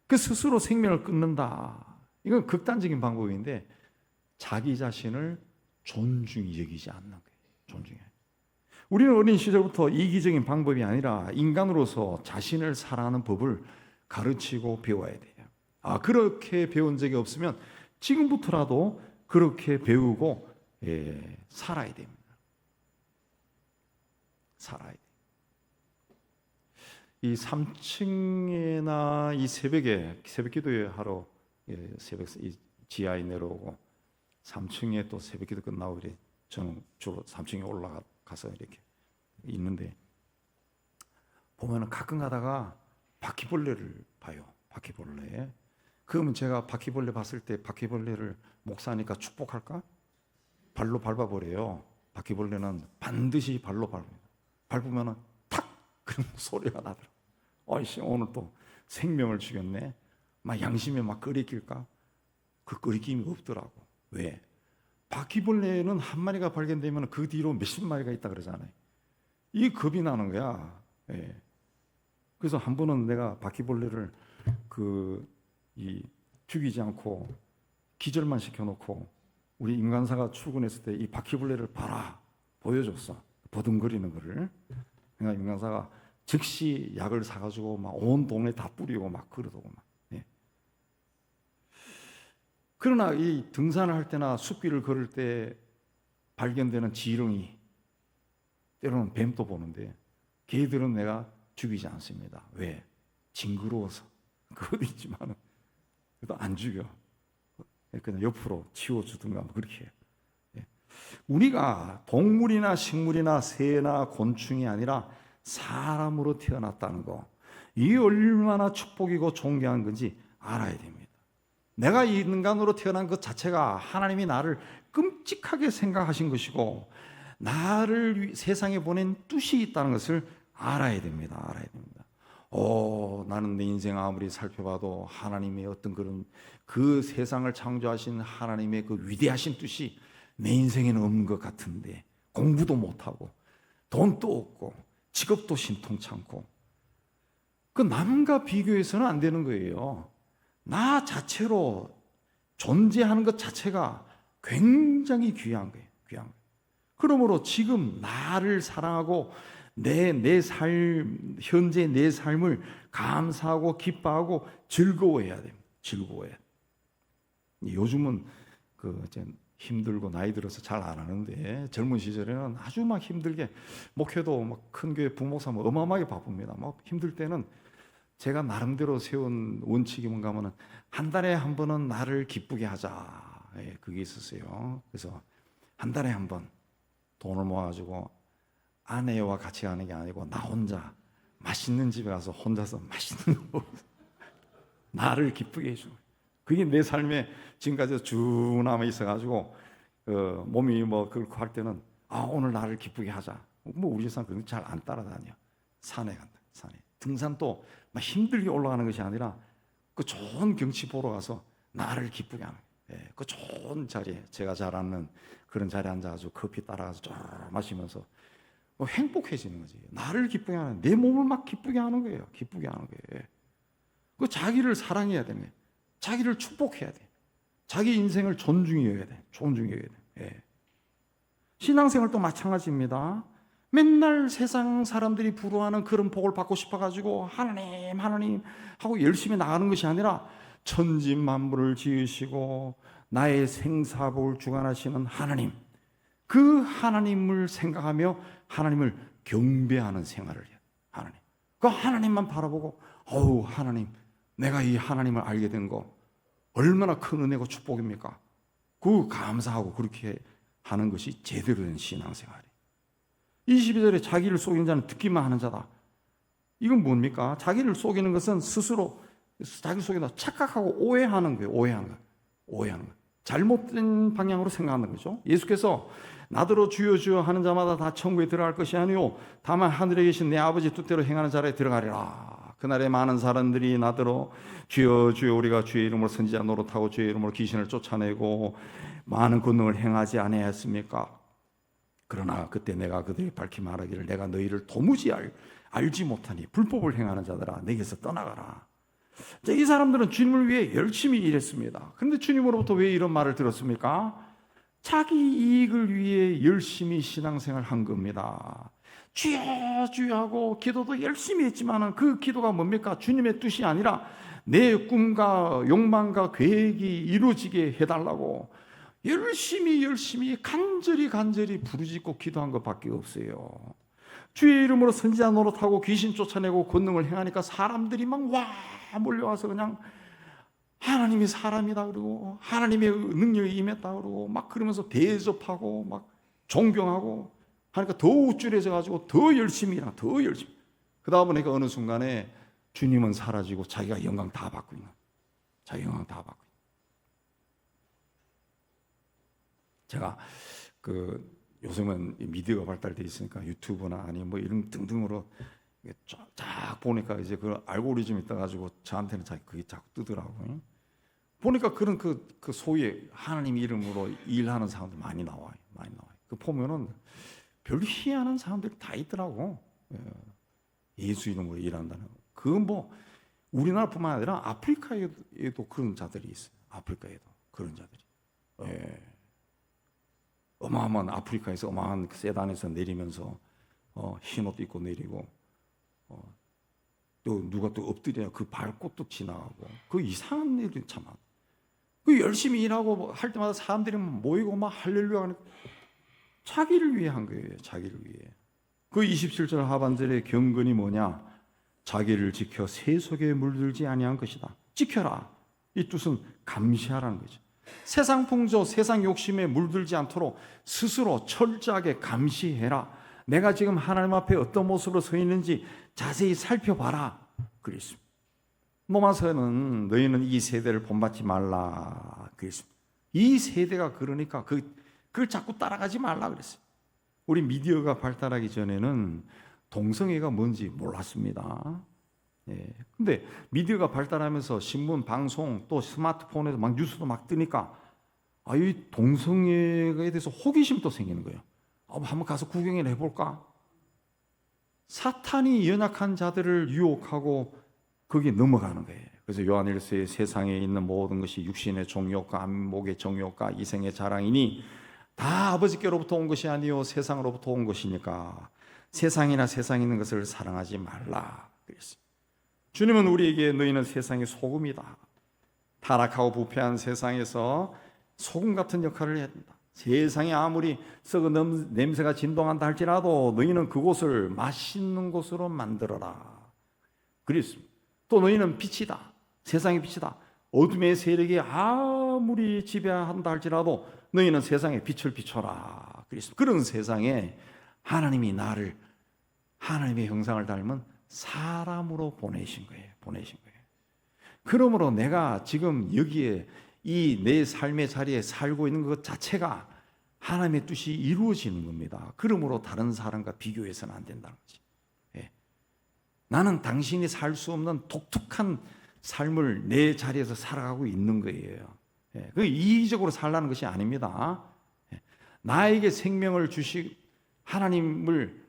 [SPEAKER 1] 그 스스로 생명을 끊는다. 이건 극단적인 방법인데 자기 자신을 존중히 여기지 않는 거예요. 존중해. 우리는 어린 시절부터 이기적인 방법이 아니라 인간으로서 자신을 사랑하는 법을 가르치고 배워야 돼요. 그렇게 배운 적이 없으면 지금부터라도 그렇게 배우고 살아야 됩니다. 살아야 돼요. 이 3층에나 이 새벽 기도회 하러 새벽 이 지하에 내려오고 3층에 또 새벽 기도 끝나고 이래 저는 주로 3층에 올라가서 이렇게 있는데, 보면은 가끔 가다가 바퀴벌레를 봐요. 바퀴벌레. 그러면 제가 바퀴벌레 봤을 때 바퀴벌레를 목사니까 축복할까? 발로 밟아버려요. 바퀴벌레는 반드시 발로 밟으면은 탁! 그런 소리가 나더라고요. 어이씨, 오늘 또 생명을 죽였네. 막 양심에 막 끓이낄까? 그 끓이김이 없더라고. 왜? 바퀴벌레는 한 마리가 발견되면 그 뒤로 몇십 마리가 있다 그러잖아요. 이게 겁이 나는 거야. 예. 그래서 한 번은 내가 바퀴벌레를 죽이지 않고 기절만 시켜놓고 우리 인간사가 출근했을 때 이 바퀴벌레를 봐라 보여줬어. 버둥거리는 거를. 그러니까 인간사가 즉시 약을 사가지고 막 온 동네 다 뿌리고 막 그러더고 막. 예. 그러나 이 등산을 할 때나 숲길을 걸을 때 발견되는 지렁이, 때로는 뱀도 보는데 걔들은 내가 죽이지 않습니다. 왜? 징그러워서. 그것도 있지만은 그래도 안 죽여. 그냥 옆으로 치워주든가 뭐 그렇게 해요. 예. 우리가 동물이나 식물이나 새나 곤충이 아니라 사람으로 태어났다는 거, 이게 얼마나 축복이고 존귀한 건지 알아야 됩니다. 내가 인간으로 태어난 것 자체가 하나님이 나를 끔찍하게 생각하신 것이고 나를 세상에 보낸 뜻이 있다는 것을 알아야 됩니다. 알아야 됩니다. 나는 내 인생 아무리 살펴봐도 하나님의 어떤 그 세상을 창조하신 하나님의 그 위대하신 뜻이 내 인생에는 없는 것 같은데, 공부도 못하고 돈도 없고 직업도 신통찮고, 그 남과 비교해서는 안 되는 거예요. 나 자체로 존재하는 것 자체가 굉장히 귀한 거예요. 귀한 거예요. 그러므로 지금 나를 사랑하고 내 삶, 현재 내 삶을 감사하고 기뻐하고 즐거워해야 됩니다. 즐거워해. 요즘은 이제 힘들고 나이 들어서 잘 안 하는데 젊은 시절에는 아주 막 힘들게 목회도 막 큰 교회 부목사 뭐 어마어마하게 바쁩니다. 막 힘들 때는 제가 나름대로 세운 원칙이 뭔가 하면은 한 달에 한 번은 나를 기쁘게 하자. 예, 그게 있었어요. 그래서 한 달에 한 번 돈을 모아가지고 아내와 같이 가는 게 아니고 나 혼자 맛있는 집에 가서 혼자서 맛있는 거 나를 기쁘게 해주는 거예요. 그게 내 삶에 지금까지 쭉 남아 있어가지고 몸이 뭐 그렇고 할 때는 오늘 나를 기쁘게 하자. 뭐 우리 사람 그런 잘 안 따라다녀. 산에 간다. 산에 등산도 막 힘들게 올라가는 것이 아니라 그 좋은 경치 보러 가서 나를 기쁘게 하는 거예요. 예, 그 좋은 자리에 제가 잘 아는 그런 자리에 앉아가지고 커피 따라가서 쭉 마시면서 행복해지는 거지. 나를 기쁘게 하는, 내 몸을 막 기쁘게 하는 거예요. 기쁘게 하는 거예요. 그 자기를 사랑해야 되는 거예요. 자기를 축복해야 돼. 자기 인생을 존중해야 돼. 존중해야 돼. 예. 신앙생활도 마찬가지입니다. 맨날 세상 사람들이 부러워하는 그런 복을 받고 싶어가지고 하나님 하나님 하고 열심히 나가는 것이 아니라 천지 만물을 지으시고 나의 생사복을 주관하시는 하나님, 그 하나님을 생각하며 하나님을 경배하는 생활을 해요. 하나님, 그 하나님만 바라보고 하나님, 내가 이 하나님을 알게 된 거 얼마나 큰 은혜고 축복입니까? 그 감사하고 그렇게 하는 것이 제대로 된 신앙생활이에요. 22절에 자기를 속이는 자는 듣기만 하는 자다. 이건 뭡니까? 자기를 속이는 것은 스스로 자기를 속인다 착각하고 오해하는 거예요. 오해하는 거예요. 잘못된 방향으로 생각하는 거죠. 예수께서 나더러 주여 주여 하는 자마다 다 천국에 들어갈 것이 아니요 다만 하늘에 계신 내 아버지 뜻대로 행하는 자라에 들어가리라. 그날에 많은 사람들이 나더러 주여 주여 우리가 주의 이름으로 선지자 노릇하고 주의 이름으로 귀신을 쫓아내고 많은 권능을 행하지 아니하였습니까? 그러나 그때 내가 그들에게 밝히 말하기를 내가 너희를 도무지 알지 못하니 불법을 행하는 자들아 내게서 떠나가라. 이 사람들은 주님을 위해 열심히 일했습니다. 그런데 주님으로부터 왜 이런 말을 들었습니까? 자기 이익을 위해 열심히 신앙생활을 한 겁니다. 주여 주여 하고 기도도 열심히 했지만 그 기도가 뭡니까? 주님의 뜻이 아니라 내 꿈과 욕망과 계획이 이루어지게 해달라고 열심히 간절히 부르짖고 기도한 것밖에 없어요. 주의 이름으로 선지자 노릇하고 귀신 쫓아내고 권능을 행하니까 사람들이 막 몰려와서 그냥 하나님이 사람이다 그러고 하나님의 능력이 임했다 그러고 막 그러면서 대접하고 막 존경하고 하니까 더 우쭐해져 가지고 더 열심히 그 다음에 내가 어느 순간에 주님은 사라지고 자기가 영광 다 받고 있는, 자기 영광 다 받고 있는. 제가 요즘은 미디어가 발달돼 있으니까 유튜브나 아니면 뭐 이런 등등으로 쫙 보니까 이제 그 알고리즘이 떠가지고 저한테는 그게 자꾸 뜨더라고요. 보니까 그런 그 소위 하나님 이름으로 일하는 사람들 많이 나와요. 그 보면은 별로 희한한 사람들이 다 있더라고. 예수 이름으로 일한다는. 그건 뭐 우리나라뿐만 아니라 아프리카에도 그런 자들이 있어요. 아프리카에도 그런 자들이. 어마어마한 아프리카에서 어마어마한 세단에서 내리면서 흰 옷 입고 내리고 또 누가 또 엎드려 그 밟고 지나가고 그 이상한 일이 참 많아. 그 열심히 일하고 할 때마다 사람들이 모이고 막 할렐루야 하는 자기를 위해 한 거예요. 자기를 위해. 그 27절 하반절의 경건이 뭐냐? 자기를 지켜 세속에 물들지 아니한 것이다. 지켜라. 이 뜻은 감시하라는 거죠. 세상 풍조, 세상 욕심에 물들지 않도록 스스로 철저하게 감시해라. 내가 지금 하나님 앞에 어떤 모습으로 서 있는지 자세히 살펴봐라. 그랬습니다. 로마서는 너희는 이 세대를 본받지 말라. 그랬습니다. 이 세대가 그러니까 그걸 자꾸 따라가지 말라 그랬어요. 우리 미디어가 발달하기 전에는 동성애가 뭔지 몰랐습니다. 근데 미디어가 발달하면서 신문, 방송 또 스마트폰에서 막 뉴스도 막 뜨니까 이 동성애에 대해서 호기심도 생기는 거예요. 한번 가서 구경을 해볼까? 사탄이 연약한 자들을 유혹하고 거기에 넘어가는 거예요. 그래서 요한일서에 세상에 있는 모든 것이 육신의 정욕과 안목의 정욕과 이생의 자랑이니 다 아버지께로부터 온 것이 아니요 세상으로부터 온 것이니까 세상이나 세상에 있는 것을 사랑하지 말라 그랬어요. 주님은 우리에게 너희는 세상의 소금이다. 타락하고 부패한 세상에서 소금 같은 역할을 해야 된다. 세상에 아무리 썩은 냄새가 진동한다 할지라도 너희는 그곳을 맛있는 곳으로 만들어라. 그랬습니다. 또 너희는 빛이다. 세상의 빛이다. 어둠의 세력이 아무리 지배한다 할지라도 너희는 세상에 빛을 비춰라. 그랬습니다. 그런 세상에 하나님이 나를 하나님의 형상을 닮은 사람으로 보내신 거예요. 그러므로 내가 지금 여기에 이 내 삶의 자리에 살고 있는 것 자체가 하나님의 뜻이 이루어지는 겁니다. 그러므로 다른 사람과 비교해서는 안 된다는 거지. 예. 나는 당신이 살 수 없는 독특한 삶을 내 자리에서 살아가고 있는 거예요. 예. 그 이기적으로 살라는 것이 아닙니다. 예. 나에게 생명을 주신 하나님을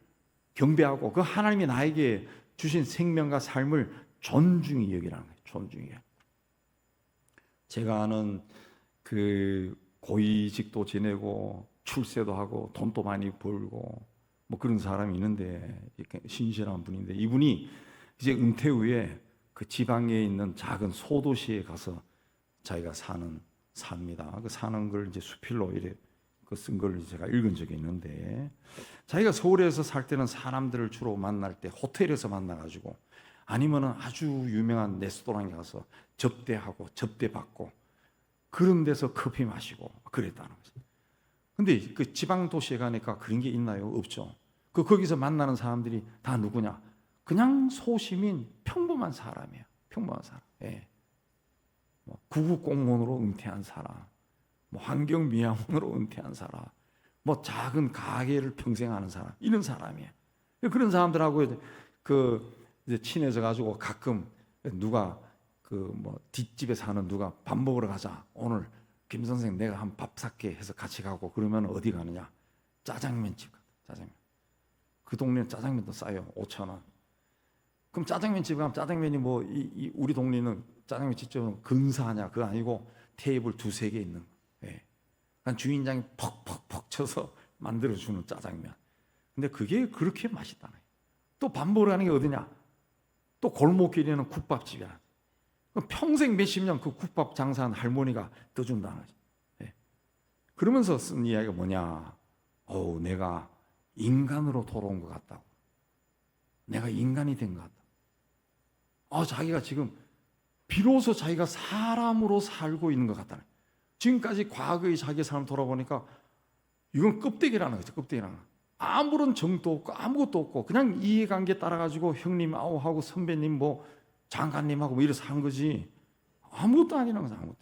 [SPEAKER 1] 경배하고 그 하나님이 나에게 주신 생명과 삶을 존중히 여기라는 거예요. 존중히. 제가 아는 그 고위직도 지내고 출세도 하고 돈도 많이 벌고 뭐 그런 사람이 있는데 신실한 분인데 이분이 이제 은퇴 후에 그 지방에 있는 작은 소도시에 가서 자기가 삽니다. 그 사는 걸 이제 수필로 이렇게 쓴 걸 제가 읽은 적이 있는데 자기가 서울에서 살 때는 사람들을 주로 만날 때 호텔에서 만나가지고 아니면은 아주 유명한 레스토랑에 가서 접대하고 접대받고 그런 데서 커피 마시고 그랬다는 거죠. 근데 그 지방 도시에 가니까 그런 게 있나요? 없죠. 거기서 만나는 사람들이 다 누구냐? 그냥 소시민 평범한 사람이에요. 평범한 사람. 예. 뭐 구급 공무원으로 은퇴한 사람, 뭐 환경 미화원으로 은퇴한 사람, 뭐 작은 가게를 평생 하는 사람, 이런 사람이에요. 그런 사람들하고 이제 친해져 가지고 가끔 누가 그 뭐 뒷집에 사는 누가 밥 먹으러 가자. 오늘 김 선생 내가 한 밥 살게 해서 같이 가고 그러면 어디 가느냐? 짜장면집 가자. 짜장면. 그 동네는 짜장면도 싸요. 5,000원. 그럼 짜장면집 가면 짜장면이 뭐 우리 동네는 짜장면 집집은 근사하냐? 그거 아니고 테이블 2-3개 있는 거. 예. 그러니까 주인장이 퍽퍽퍽 쳐서 만들어주는 짜장면. 근데 그게 그렇게 맛있다네. 또 밥 먹으러 가는 게 어디냐? 또 골목길에는 국밥집이야. 평생 몇십 년 그 국밥 장사한 할머니가 떠준다는 거지. 예. 그러면서 쓴 이야기가 뭐냐? 내가 인간으로 돌아온 것 같다고. 내가 인간이 된 것 같다. 자기가 지금 비로소 자기가 사람으로 살고 있는 것 같다. 지금까지 과거의 자기 삶 돌아보니까 이건 껍데기라는 거죠. 껍데기라는 거. 아무런 정도 없고 아무것도 없고 그냥 이해관계 따라가지고 형님 하고 선배님 뭐 장관님하고 뭐 이래서 한 거지 아무것도 아니라는 거죠. 아무것도.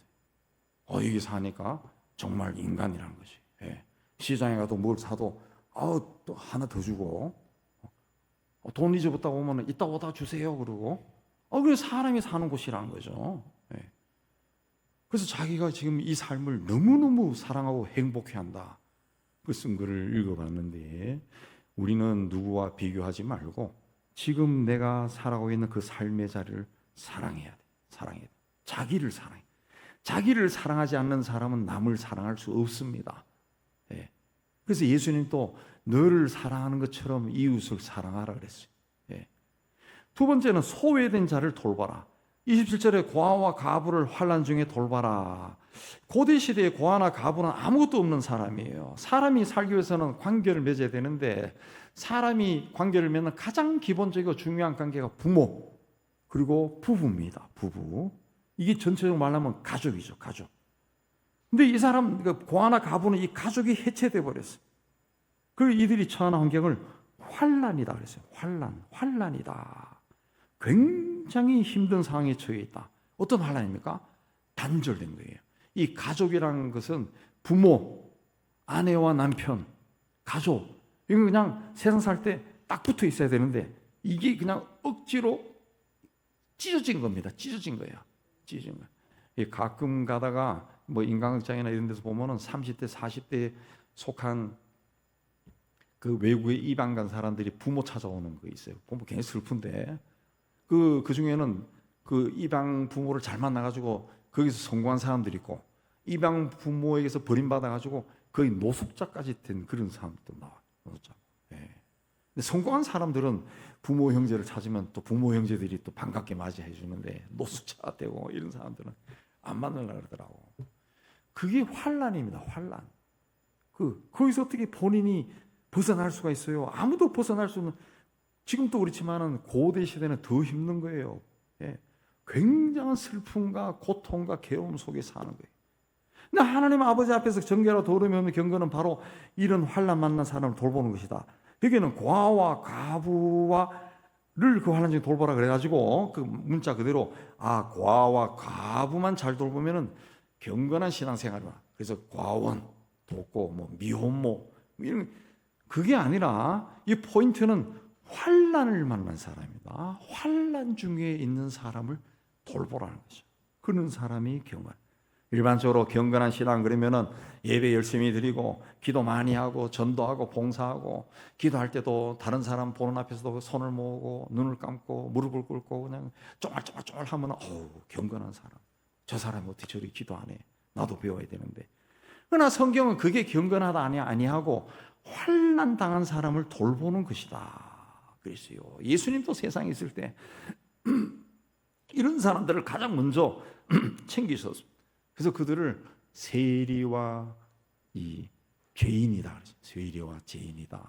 [SPEAKER 1] 여기 사니까 정말 인간이라는 거지. 예. 시장에 가도 뭘 사도 또 하나 더 주고 돈 잊어봤다고 오면 이따 오다 주세요 그러고 그게 사람이 사는 곳이라는 거죠. 예. 그래서 자기가 지금 이 삶을 너무너무 사랑하고 행복해한다. 그 쓴 글을 읽어봤는데 우리는 누구와 비교하지 말고 지금 내가 살아가고 있는 그 삶의 자리를 사랑해야 돼. 사랑해야 돼. 자기를 사랑해. 자기를 사랑하지 않는 사람은 남을 사랑할 수 없습니다. 예. 그래서 예수님 또 너를 사랑하는 것처럼 이웃을 사랑하라 그랬어요. 예. 두 번째는 소외된 자를 돌봐라. 27절에 고아와 가부를 환난 중에 돌봐라. 고대 시대의 고아나 가부는 아무것도 없는 사람이에요. 사람이 살기 위해서는 관계를 맺어야 되는데 사람이 관계를 맺는 가장 기본적이고 중요한 관계가 부모 그리고 부부입니다. 부부. 이게 전체적으로 말하면 가족이죠. 가족. 근데 이 사람 고아나 가부는 이 가족이 해체돼 버렸어요. 그리고 이들이 처한 환경을 환난이다 그랬어요. 환난이다. 굉장히 힘든 상황에 처해 있다. 어떤 환난입니까? 단절된 거예요. 이 가족이라는 것은 부모, 아내와 남편, 가족. 이건 그냥 세상 살 때 딱 붙어 있어야 되는데 이게 그냥 억지로 찢어진 겁니다. 찢어진 거예요. 찢어진 거예요. 가끔 가다가 뭐 인간극장이나 이런 데서 보면은 30대, 40대에 속한 그 외국의 이방 간 사람들이 부모 찾아오는 거 있어요. 보면 굉장히 슬픈데 그 중에는 그 이방 부모를 잘 만나가지고 거기서 성공한 사람들이 있고 이방 부모에게서 버림받아가지고 거의 노숙자까지 된 그런 사람들도 나와요. 노숙자. 예. 근데 성공한 사람들은 부모 형제를 찾으면 또 부모 형제들이 또 반갑게 맞이해 주는데 노숙자가 되고 이런 사람들은 안 만나려고 그러더라고. 그게 환난입니다. 환난. 거기서 어떻게 본인이 벗어날 수가 있어요? 아무도 벗어날 수 없는, 지금도 그렇지만은 고대 시대는 더 힘든 거예요. 예. 굉장한 슬픔과 고통과 괴로움 속에 사는 거예요. 근데 하나님 아버지 앞에서 정결하고 도르면 경건은 바로 이런 환난 만난 사람을 돌보는 것이다. 여기는 고아와 과부와를 그 환난 중에 돌보라 그래가지고 그 문자 그대로 고아와 과부만 잘 돌보면은 경건한 신앙생활이다. 그래서 과원 돕고 뭐 미혼모 이런, 그게 아니라 이 포인트는 환난을 만난 사람이다. 환난 중에 있는 사람을 돌보라는 거죠. 그런 사람이 경건. 일반적으로 경건한 신앙 그러면은 예배 열심히 드리고 기도 많이 하고 전도하고 봉사하고 기도할 때도 다른 사람 보는 앞에서도 손을 모으고 눈을 감고 무릎을 꿇고 그냥 쫑알쫑알쫑알 하면 경건한 사람. 저 사람이 어떻게 저리 기도 안 해? 나도 배워야 되는데. 그러나 성경은 그게 경건하다 아니하고 환난 당한 사람을 돌보는 것이다 그랬어요. 예수님도 세상에 있을 때 이런 사람들을 가장 먼저 챙기셨습니다. 그래서 그들을 세리와 이 죄인이다. 세리와 죄인이다.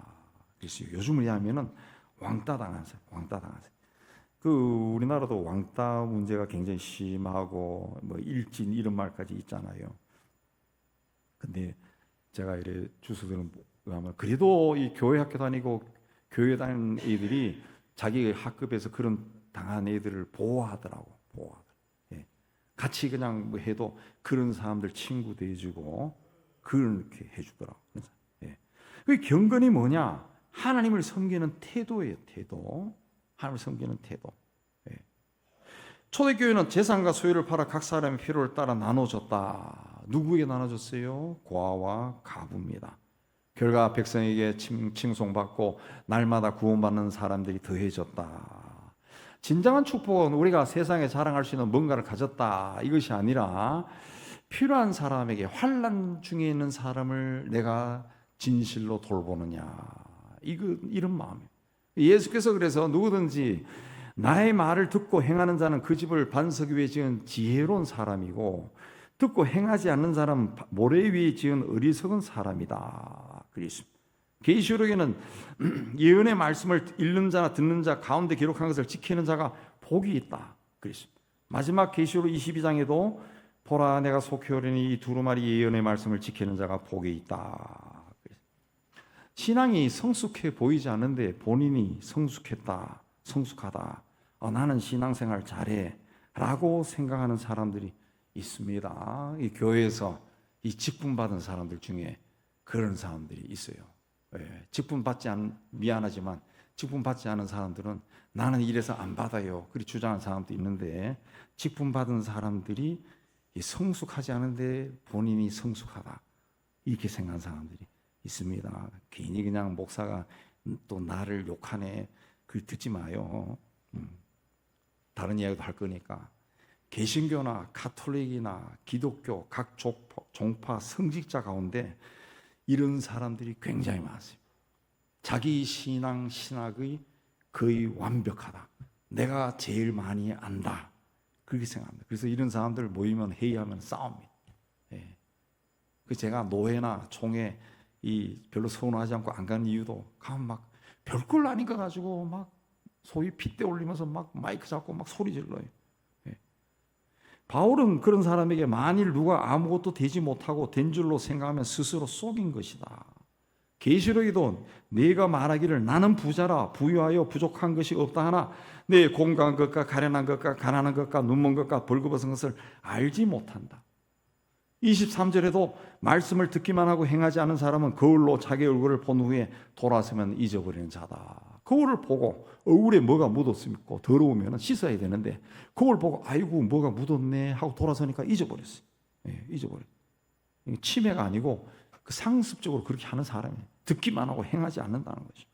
[SPEAKER 1] 그래서 요즘을 이야기하면은 왕따 당한 사람, 왕따 당한 사람. 우리나라도 왕따 문제가 굉장히 심하고 뭐 일진 이런 말까지 있잖아요. 근데 제가 이래 주소들은 아마 그래도 이 교회 학교 다니고 교회 다니는 애들이 자기 학급에서 그런 당한 애들을 보호하더라고. 같이 그냥 뭐 해도 그런 사람들 친구 돼주고 그렇게 해주더라고. 그 경건이 뭐냐? 하나님을 섬기는 태도예요. 태도. 하나님을 섬기는 태도. 초대교회는 재산과 소유를 팔아 각 사람의 필요를 따라 나눠줬다. 누구에게 나눠줬어요? 고아와 과부입니다. 결과 백성에게 칭송받고 날마다 구원받는 사람들이 더해졌다. 진정한 축복은 우리가 세상에 자랑할 수 있는 뭔가를 가졌다 이것이 아니라 필요한 사람에게, 환난 중에 있는 사람을 내가 진실로 돌보느냐, 이런 마음이에요. 예수께서 그래서 누구든지 나의 말을 듣고 행하는 자는 그 집을 반석 위에 지은 지혜로운 사람이고 듣고 행하지 않는 사람은 모래 위에 지은 어리석은 사람이다 그랬습니다. 계시록에는 예언의 말씀을 읽는 자나 듣는 자 가운데 기록한 것을 지키는 자가 복이 있다 그랬습니다. 마지막 계시록 22장에도 보라 내가 속히 오리니 이 두루마리 예언의 말씀을 지키는 자가 복이 있다. 신앙이 성숙해 보이지 않는데 본인이 성숙했다, 성숙하다, 나는 신앙생활 잘해 라고 생각하는 사람들이 있습니다. 이 교회에서 이 직분 받은 사람들 중에 그런 사람들이 있어요. 직분 받지 않은, 미안하지만 직분 받지 않은 사람들은 나는 이래서 안 받아요 그렇게 주장하는 사람도 있는데, 직분 받은 사람들이 성숙하지 않은데 본인이 성숙하다 이렇게 생각하는 사람들이 있습니다. 괜히 그냥 목사가 또 나를 욕하네 그 듣지 마요. 다른 이야기도 할 거니까. 개신교나 가톨릭이나 기독교 각 종파 성직자 가운데 이런 사람들이 굉장히 많습니다. 자기 신학의 거의 완벽하다, 내가 제일 많이 안다 그렇게 생각합니다. 그래서 이런 사람들 모이면 회의하면 싸웁니다. 제가 노회나 총회 별로 선호하지 않고 안 가는 이유도 가면 막 별걸 아니까 가지고 막 소위 핏대 올리면서 막 마이크 잡고 막 소리 질러요. 바울은 그런 사람에게 만일 누가 아무것도 되지 못하고 된 줄로 생각하면 스스로 속인 것이다. 계시록에도 네가 말하기를 나는 부자라 부유하여 부족한 것이 없다 하나 내 공고한 것과 가련한 것과 가난한 것과 눈먼 것과 벌거벗은 것을 알지 못한다. 23절에도 말씀을 듣기만 하고 행하지 않은 사람은 거울로 자기 얼굴을 본 후에 돌아서면 잊어버리는 자다. 거울을 보고 얼굴에 뭐가 묻었습니까? 더러우면 씻어야 되는데 거울 보고 아이고 뭐가 묻었네 하고 돌아서니까 잊어버렸어요. 잊어버렸어요. 치매가 아니고 상습적으로 그렇게 하는 사람이 듣기만 하고 행하지 않는다는 거죠.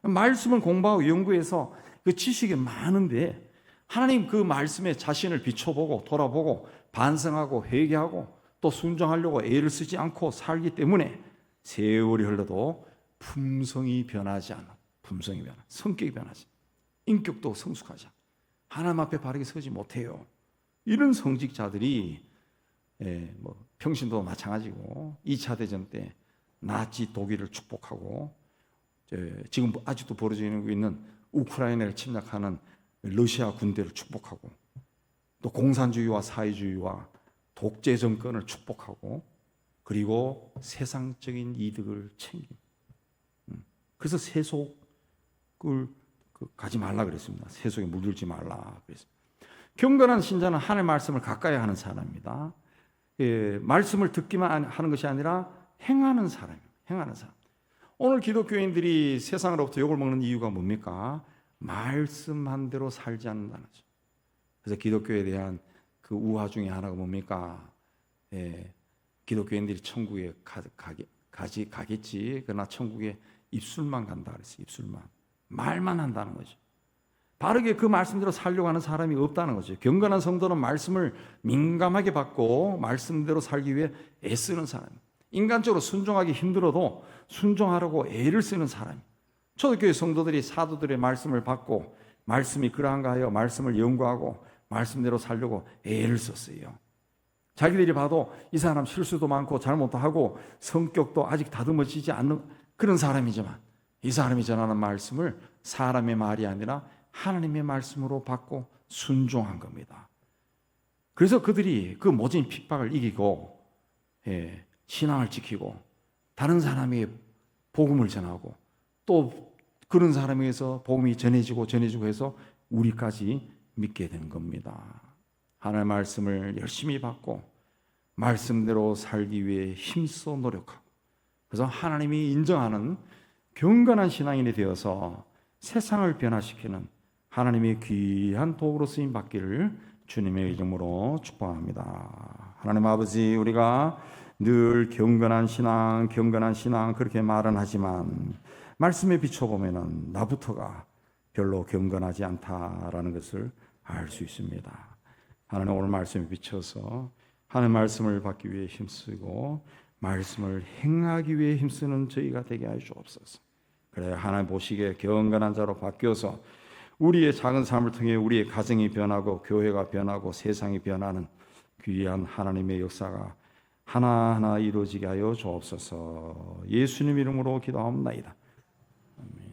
[SPEAKER 1] 말씀을 공부하고 연구해서 그 지식이 많은데 하나님 그 말씀에 자신을 비춰보고 돌아보고 반성하고 회개하고 또 순종하려고 애를 쓰지 않고 살기 때문에 세월이 흘러도 품성이 변하지 않아. 품성이 변하, 성격이 변하지, 인격도 성숙하지 않아. 하나님 앞에 바르게 서지 못해요. 이런 성직자들이 뭐 평신도 마찬가지고 2차 대전 때 나치 독일을 축복하고 지금 아직도 벌어지고 있는 우크라이나를 침략하는 러시아 군대를 축복하고 또 공산주의와 사회주의와 독재 정권을 축복하고 그리고 세상적인 이득을 챙김. 그래서 세속을 가지 말라 그랬습니다. 세속에 물들지 말라 그랬습니다. 경건한 신자는 하나님의 말씀을 가까이 하는 사람입니다. 말씀을 듣기만 하는 것이 아니라 행하는 사람입니다. 행하는 사람. 오늘 기독교인들이 세상으로부터 욕을 먹는 이유가 뭡니까? 말씀한 대로 살지 않는다는 거죠. 그래서 기독교에 대한 그 우화 중에 하나가 뭡니까? 기독교인들이 천국에 가겠지. 그러나 천국에 입술만 간다 그랬어요. 입술만. 말만 한다는 거죠. 바르게 그 말씀대로 살려고 하는 사람이 없다는 거죠. 경건한 성도는 말씀을 민감하게 받고 말씀대로 살기 위해 애쓰는 사람. 인간적으로 순종하기 힘들어도 순종하려고 애를 쓰는 사람. 초대교회 성도들이 사도들의 말씀을 받고 말씀이 그러한가 하여 말씀을 연구하고 말씀대로 살려고 애를 썼어요. 자기들이 봐도 이 사람 실수도 많고 잘못도 하고 성격도 아직 다듬어지지 않는 그런 사람이지만 이 사람이 전하는 말씀을 사람의 말이 아니라 하나님의 말씀으로 받고 순종한 겁니다. 그래서 그들이 그 모진 핍박을 이기고 신앙을 지키고 다른 사람에게 복음을 전하고 또 그런 사람에게서 복음이 전해지고 해서 우리까지 믿게 된 겁니다. 하나님의 말씀을 열심히 받고 말씀대로 살기 위해 힘써 노력하고 그래서 하나님이 인정하는 경건한 신앙인이 되어서 세상을 변화시키는 하나님의 귀한 도구로 쓰임 받기를 주님의 이름으로 축복합니다. 하나님 아버지, 우리가 늘 경건한 신앙 그렇게 말은 하지만 말씀에 비춰보면 나부터가 별로 경건하지 않다라는 것을 알 수 있습니다. 하나님 오늘 말씀에 비춰서 하나님 말씀을 받기 위해 힘쓰고 말씀을 행하기 위해 힘쓰는 저희가 되게 하여 주옵소서. 그래 하나님 보시기에 경건한 자로 바뀌어서 우리의 작은 삶을 통해 우리의 가정이 변하고 교회가 변하고 세상이 변하는 귀한 하나님의 역사가 하나하나 이루어지게 하여 주옵소서. 예수님 이름으로 기도합니다. 아멘.